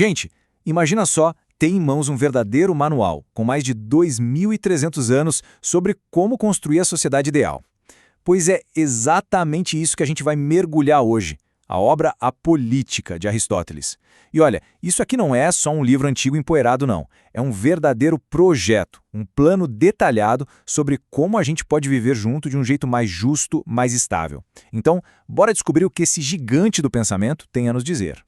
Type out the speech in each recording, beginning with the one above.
Gente, imagina só ter em mãos um verdadeiro manual, com mais de 2.300 anos, sobre como construir a sociedade ideal. Pois é exatamente isso que a gente vai mergulhar hoje, a obra A Política, de Aristóteles. E olha, isso aqui não é só um livro antigo empoeirado, não. É um verdadeiro projeto, um plano detalhado sobre como a gente pode viver junto de um jeito mais justo, mais estável. Então, bora descobrir o que esse gigante do pensamento tem a nos dizer.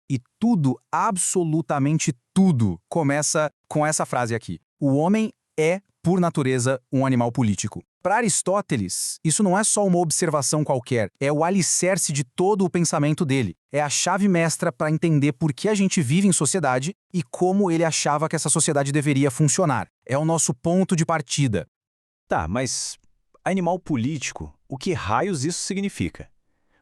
E tudo, absolutamente tudo, começa com essa frase aqui. O homem é, por natureza, um animal político. Para Aristóteles, isso não é só uma observação qualquer, é o alicerce de todo o pensamento dele. É a chave mestra para entender por que a gente vive em sociedade e como ele achava que essa sociedade deveria funcionar. É o nosso ponto de partida. Tá, mas animal político, o que raios isso significa?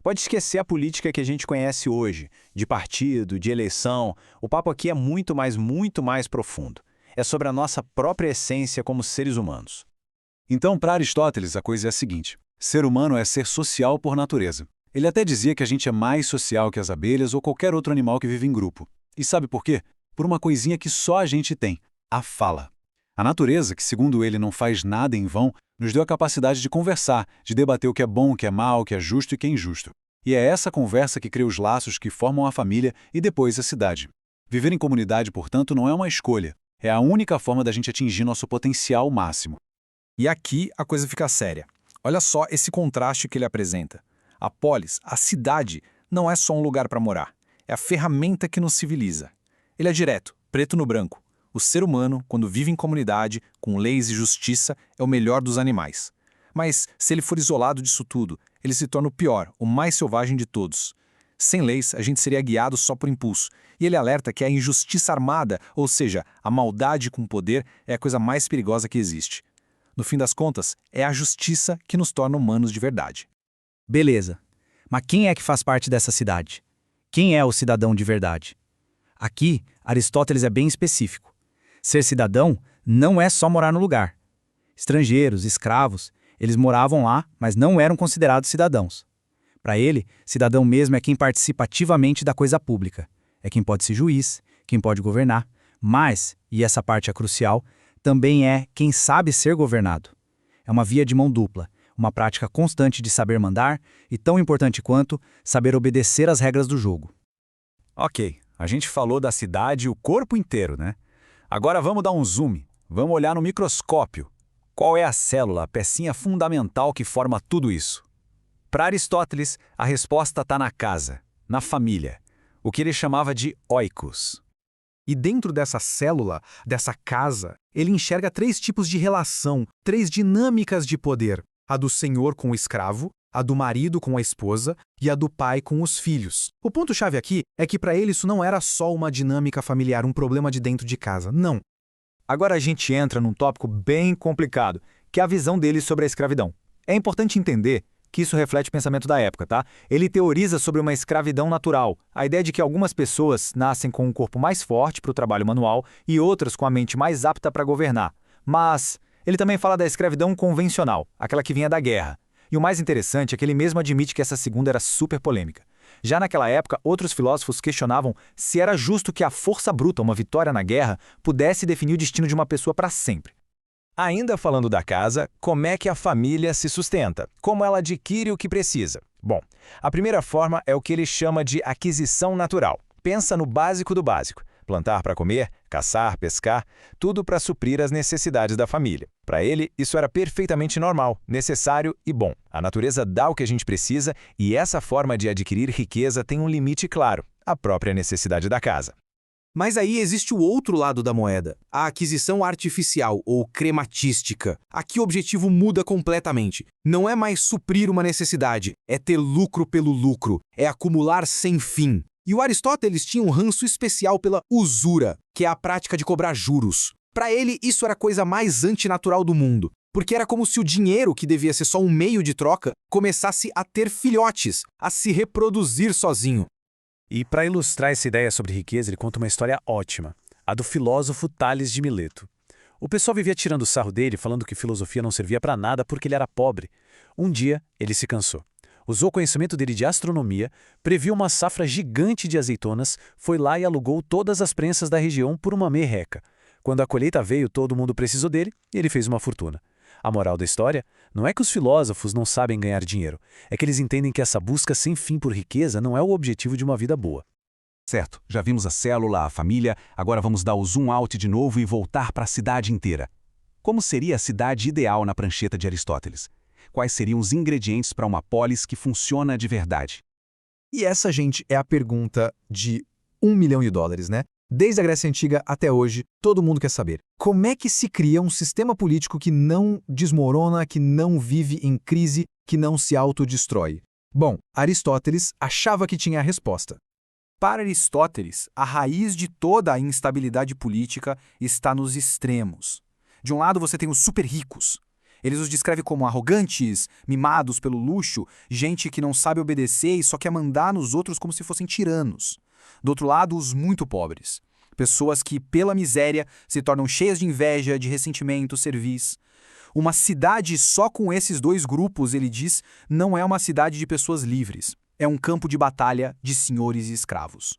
Pode esquecer a política que a gente conhece hoje, de partido, de eleição. O papo aqui é muito mais profundo. É sobre a nossa própria essência como seres humanos. Então, para Aristóteles, a coisa é a seguinte: ser humano é ser social por natureza. Ele até dizia que a gente é mais social que as abelhas ou qualquer outro animal que vive em grupo. E sabe por quê? Por uma coisinha que só a gente tem: a fala. A natureza, que segundo ele não faz nada em vão, nos deu a capacidade de conversar, de debater o que é bom, o que é mal, o que é justo e o que é injusto. E é essa conversa que cria os laços que formam a família e depois a cidade. Viver em comunidade, portanto, não é uma escolha. É a única forma da gente atingir nosso potencial máximo. E aqui a coisa fica séria. Olha só esse contraste que ele apresenta. A polis, a cidade, não é só um lugar para morar. É a ferramenta que nos civiliza. Ele é direto, preto no branco. O ser humano, quando vive em comunidade, com leis e justiça, é o melhor dos animais. Mas, se ele for isolado disso tudo, ele se torna o pior, o mais selvagem de todos. Sem leis, a gente seria guiado só por impulso. E ele alerta que a injustiça armada, ou seja, a maldade com poder, é a coisa mais perigosa que existe. No fim das contas, é a justiça que nos torna humanos de verdade. Beleza. Mas quem é que faz parte dessa cidade? Quem é o cidadão de verdade? Aqui, Aristóteles é bem específico. Ser cidadão não é só morar no lugar. Estrangeiros, escravos, eles moravam lá, mas não eram considerados cidadãos. Para ele, cidadão mesmo é quem participa ativamente da coisa pública. É quem pode ser juiz, quem pode governar, mas, e essa parte é crucial, também é quem sabe ser governado. É uma via de mão dupla, uma prática constante de saber mandar e, tão importante quanto, saber obedecer às regras do jogo. Ok, a gente falou da cidade o corpo inteiro, né? Agora vamos dar um zoom, vamos olhar no microscópio. Qual é a célula, a pecinha fundamental que forma tudo isso? Para Aristóteles, a resposta está na casa, na família, o que ele chamava de oikos. E dentro dessa célula, dessa casa, ele enxerga 3 tipos de relação, 3 dinâmicas de poder: a do senhor com o escravo, a do marido com a esposa e a do pai com os filhos. O ponto-chave aqui é que para ele isso não era só uma dinâmica familiar, um problema de dentro de casa, não. Agora a gente entra num tópico bem complicado, que é a visão dele sobre a escravidão. É importante entender que isso reflete o pensamento da época, tá? Ele teoriza sobre uma escravidão natural, a ideia de que algumas pessoas nascem com um corpo mais forte para o trabalho manual e outras com a mente mais apta para governar. Mas ele também fala da escravidão convencional, aquela que vinha da guerra. E o mais interessante é que ele mesmo admite que essa segunda era super polêmica. Já naquela época, outros filósofos questionavam se era justo que a força bruta, uma vitória na guerra, pudesse definir o destino de uma pessoa para sempre. Ainda falando da casa, como é que a família se sustenta? Como ela adquire o que precisa? Bom, a primeira forma é o que ele chama de aquisição natural. Pensa no básico do básico. Plantar para comer, caçar, pescar, tudo para suprir as necessidades da família. Para ele, isso era perfeitamente normal, necessário e bom. A natureza dá o que a gente precisa e essa forma de adquirir riqueza tem um limite claro, a própria necessidade da casa. Mas aí existe o outro lado da moeda, a aquisição artificial ou crematística. Aqui o objetivo muda completamente. Não é mais suprir uma necessidade, é ter lucro pelo lucro, é acumular sem fim. E o Aristóteles tinha um ranço especial pela usura, que é a prática de cobrar juros. Para ele, isso era a coisa mais antinatural do mundo, porque era como se o dinheiro, que devia ser só um meio de troca, começasse a ter filhotes, a se reproduzir sozinho. E para ilustrar essa ideia sobre riqueza, ele conta uma história ótima, a do filósofo Tales de Mileto. O pessoal vivia tirando sarro dele, falando que filosofia não servia para nada porque ele era pobre. Um dia, ele se cansou. Usou o conhecimento dele de astronomia, previu uma safra gigante de azeitonas, foi lá e alugou todas as prensas da região por uma merreca. Quando a colheita veio, todo mundo precisou dele e ele fez uma fortuna. A moral da história não é que os filósofos não sabem ganhar dinheiro, é que eles entendem que essa busca sem fim por riqueza não é o objetivo de uma vida boa. Certo, já vimos a célula, a família, agora vamos dar o zoom out de novo e voltar para a cidade inteira. Como seria a cidade ideal na prancheta de Aristóteles? Quais seriam os ingredientes para uma polis que funciona de verdade? E essa, gente, é a pergunta de $1 milhão, né? Desde a Grécia Antiga até hoje, todo mundo quer saber como é que se cria um sistema político que não desmorona, que não vive em crise, que não se autodestrói. Bom, Aristóteles achava que tinha a resposta. Para Aristóteles, a raiz de toda a instabilidade política está nos extremos. De um lado você tem os super ricos. Eles os descrevem como arrogantes, mimados pelo luxo, gente que não sabe obedecer e só quer mandar nos outros como se fossem tiranos. Do outro lado, os muito pobres. Pessoas que, pela miséria, se tornam cheias de inveja, de ressentimento, cerviz. Uma cidade só com esses dois grupos, ele diz, não é uma cidade de pessoas livres. É um campo de batalha de senhores e escravos.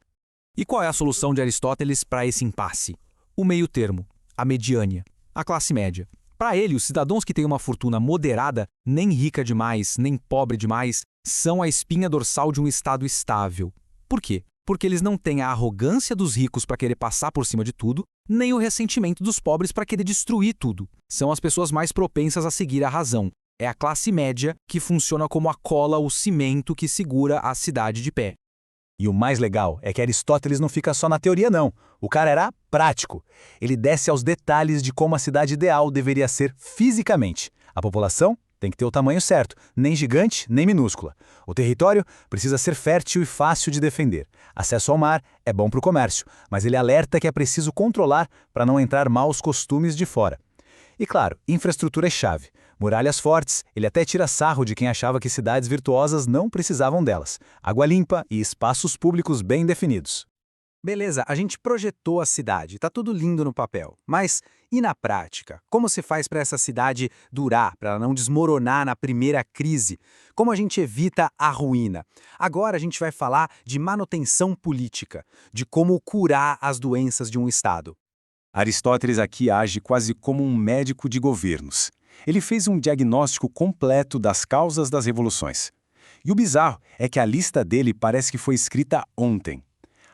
E qual é a solução de Aristóteles para esse impasse? O meio termo, a mediânia, a classe média. Para ele, os cidadãos que têm uma fortuna moderada, nem rica demais, nem pobre demais, são a espinha dorsal de um Estado estável. Por quê? Porque eles não têm a arrogância dos ricos para querer passar por cima de tudo, nem o ressentimento dos pobres para querer destruir tudo. São as pessoas mais propensas a seguir a razão. É a classe média que funciona como a cola, o cimento que segura a cidade de pé. E o mais legal é que Aristóteles não fica só na teoria, não. O cara era prático. Ele desce aos detalhes de como a cidade ideal deveria ser fisicamente. A população tem que ter o tamanho certo, nem gigante, nem minúscula. O território precisa ser fértil e fácil de defender. Acesso ao mar é bom para o comércio, mas ele alerta que é preciso controlar para não entrar maus costumes de fora. E claro, infraestrutura é chave. Muralhas fortes, ele até tira sarro de quem achava que cidades virtuosas não precisavam delas. Água limpa e espaços públicos bem definidos. Beleza, a gente projetou a cidade, tá tudo lindo no papel. Mas e na prática? Como se faz para essa cidade durar, para ela não desmoronar na primeira crise? Como a gente evita a ruína? Agora a gente vai falar de manutenção política, de como curar as doenças de um Estado. Aristóteles aqui age quase como um médico de governos. Ele fez um diagnóstico completo das causas das revoluções. E o bizarro é que a lista dele parece que foi escrita ontem.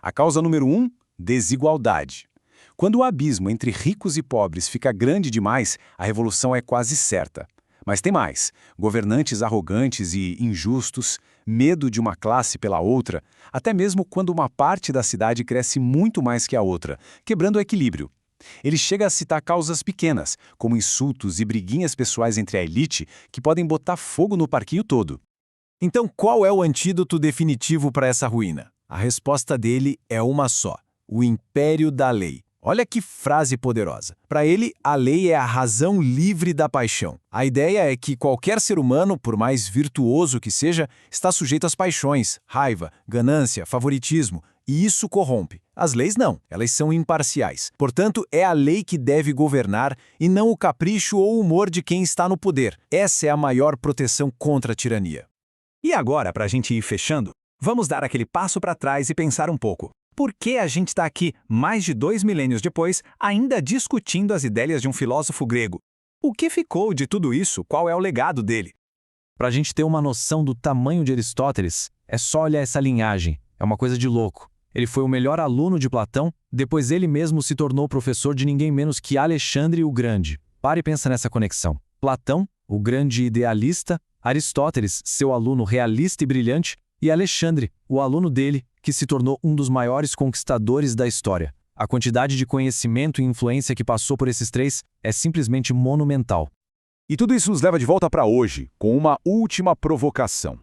A causa número 1, desigualdade. Quando o abismo entre ricos e pobres fica grande demais, a revolução é quase certa. Mas tem mais: governantes arrogantes e injustos, medo de uma classe pela outra, até mesmo quando uma parte da cidade cresce muito mais que a outra, quebrando o equilíbrio. Ele chega a citar causas pequenas, como insultos e briguinhas pessoais entre a elite, que podem botar fogo no parquinho todo. Então, qual é o antídoto definitivo para essa ruína? A resposta dele é uma só: o império da lei. Olha que frase poderosa. Para ele, a lei é a razão livre da paixão. A ideia é que qualquer ser humano, por mais virtuoso que seja, está sujeito às paixões, raiva, ganância, favoritismo, e isso corrompe. As leis não, elas são imparciais. Portanto, é a lei que deve governar e não o capricho ou o humor de quem está no poder. Essa é a maior proteção contra a tirania. E agora, para a gente ir fechando, vamos dar aquele passo para trás e pensar um pouco. Por que a gente está aqui, mais de 2 milênios depois, ainda discutindo as ideias de um filósofo grego? O que ficou de tudo isso? Qual é o legado dele? Para a gente ter uma noção do tamanho de Aristóteles, é só olhar essa linhagem. É uma coisa de louco. Ele foi o melhor aluno de Platão, depois ele mesmo se tornou professor de ninguém menos que Alexandre o Grande. Pare e pensa nessa conexão. Platão, o grande idealista, Aristóteles, seu aluno realista e brilhante, e Alexandre, o aluno dele, que se tornou um dos maiores conquistadores da história. A quantidade de conhecimento e influência que passou por esses três é simplesmente monumental. E tudo isso nos leva de volta para hoje, com uma última provocação.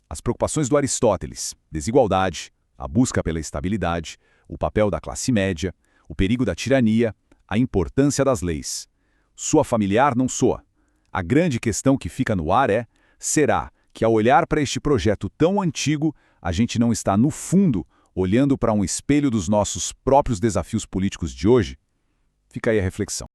As preocupações do Aristóteles: desigualdade, a busca pela estabilidade, o papel da classe média, o perigo da tirania, a importância das leis. Sua familiar não soa. A grande questão que fica no ar é: será que ao olhar para este projeto tão antigo, a gente não está, no fundo, olhando para um espelho dos nossos próprios desafios políticos de hoje? Fica aí a reflexão.